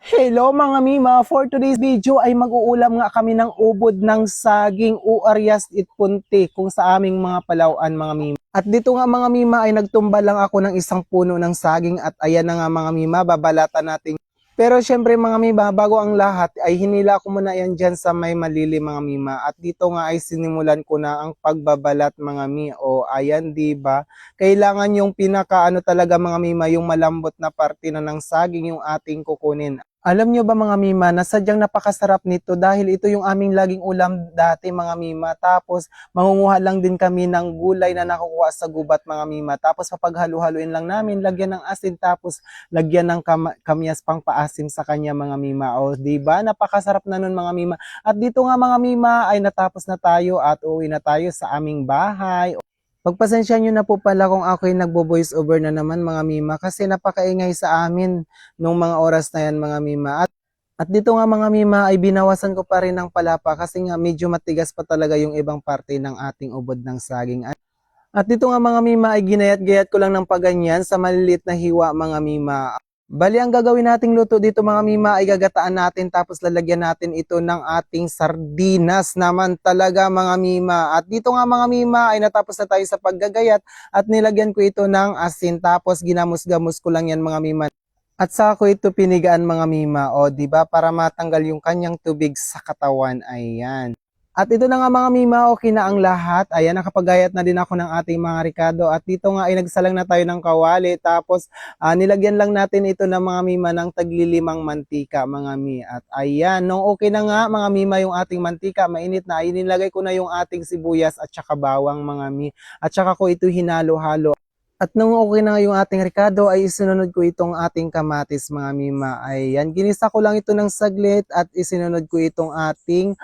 Hello mga mima, for today's video ay mag-uulam nga kami ng ubod ng saging o Arias itpunti kung sa aming mga palauan mga mima. At dito nga mga mima ay nagtumba lang ako ng isang puno ng saging at ayan na nga mga mima, babalatan natin. Pero syempre mga mima, bago ang lahat ay hinila ko muna yan dyan sa may malili mga mima. At dito nga ay sinimulan ko na ang pagbabalat mga mi. O ayan, di ba? Kailangan yung pinaka talaga mga mima, yung malambot na parte na ng saging yung ating kukunin. Alam nyo ba mga mima, na sadyang napakasarap nito dahil ito yung aming laging ulam dati mga mima. Tapos mangunguha lang din kami ng gulay na nakukuha sa gubat mga mima. Tapos papaghalu-haluin lang namin, lagyan ng asin, tapos lagyan ng kamyas pang paasim sa kanya mga mima. O di ba? Napakasarap na nun mga mima. At dito nga mga mima ay natapos na tayo at uuwi na tayo sa aming bahay. Pagpasensya nyo na po pala kung ako'y nagbo-voice over na naman mga mima kasi napakaingay sa amin nung mga oras na yan mga mima. At dito nga mga mima ay binawasan ko pa rin ng palapa kasi nga medyo matigas pa talaga yung ibang parte ng ating ubod ng saging. At dito nga mga mima ay ginayat-gayat ko lang ng paganyan sa maliliit na hiwa mga mima. Bali ang gagawin nating luto dito mga mima ay gagataan natin tapos lalagyan natin ito ng ating sardinas naman talaga mga mima. At dito nga mga mima ay natapos na tayo sa paggagayat at nilagyan ko ito ng asin tapos ginamos-gamos ko lang yan mga mima. At saka ko ito pinigaan mga mima o di ba para matanggal yung kanyang tubig sa katawan. Ayan. At ito na nga mga mima, okay na ang lahat. Ayan, nakapagayat na din ako ng ating mga ricado. At dito nga ay nagsalang na tayo ng kawali. Tapos nilagyan lang natin ito ng mga mima ng taglilimang mantika mga mi. At ayan, nung okay na nga mga mima yung ating mantika, mainit na, ay nilagay ko na yung ating sibuyas at saka bawang mga mi. At saka ko ito hinalo-halo. At nung okay na yung ating ricado ay isinunod ko itong ating kamatis mga mima. Ayan, ginisa ko lang ito ng saglit at isinunod ko itong ating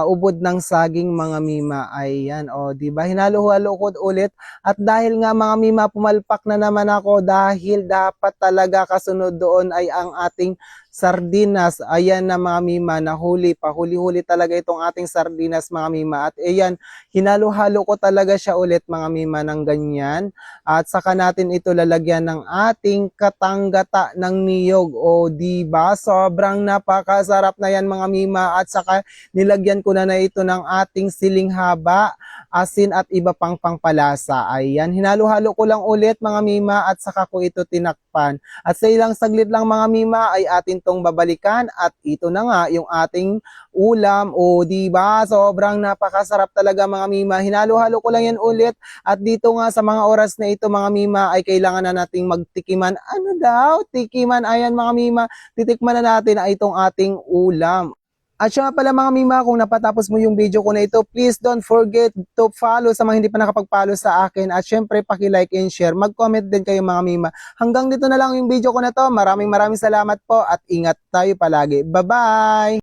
ubod ng saging mga mima. Ayan, o di ba? Hinalo-halo ko ulit at dahil nga mga mima pumalpak na naman ako dahil dapat talaga kasunod doon ay ang ating sardinas. Ayan na mga mima, nahuli pa. Huli-huli talaga itong ating sardinas mga mima. At ayan, hinalo-halo ko talaga siya ulit mga mima ng ganyan. At saka natin ito lalagyan ng ating katanggata ng niyog. O di ba? Sobrang napakasarap na yan mga mima. At saka nilagyan ko na ito ng ating siling haba, asin at iba pang pangpalasa. Ayan, hinalo-halo ko lang ulit mga mima at saka ko ito tinakpan. At sa ilang saglit lang mga mima ay atin tong babalikan at ito na nga yung ating ulam. O di ba? Sobrang napakasarap talaga mga mima. Hinalo-halo ko lang yan ulit at dito nga sa mga oras na ito mga mima ay kailangan na nating magtikiman. Ano daw? Tikiman. Ayan mga mima, titikman na natin ay itong ating ulam. At siya nga pala mga mima, kung napatapos mo yung video ko na ito, please don't forget to follow sa mga hindi pa nakapag-follow sa akin. At syempre, paki-like and share. Mag-comment din kayo mga mima. Hanggang dito na lang yung video ko na to. Maraming salamat po at ingat tayo palagi. Bye-bye!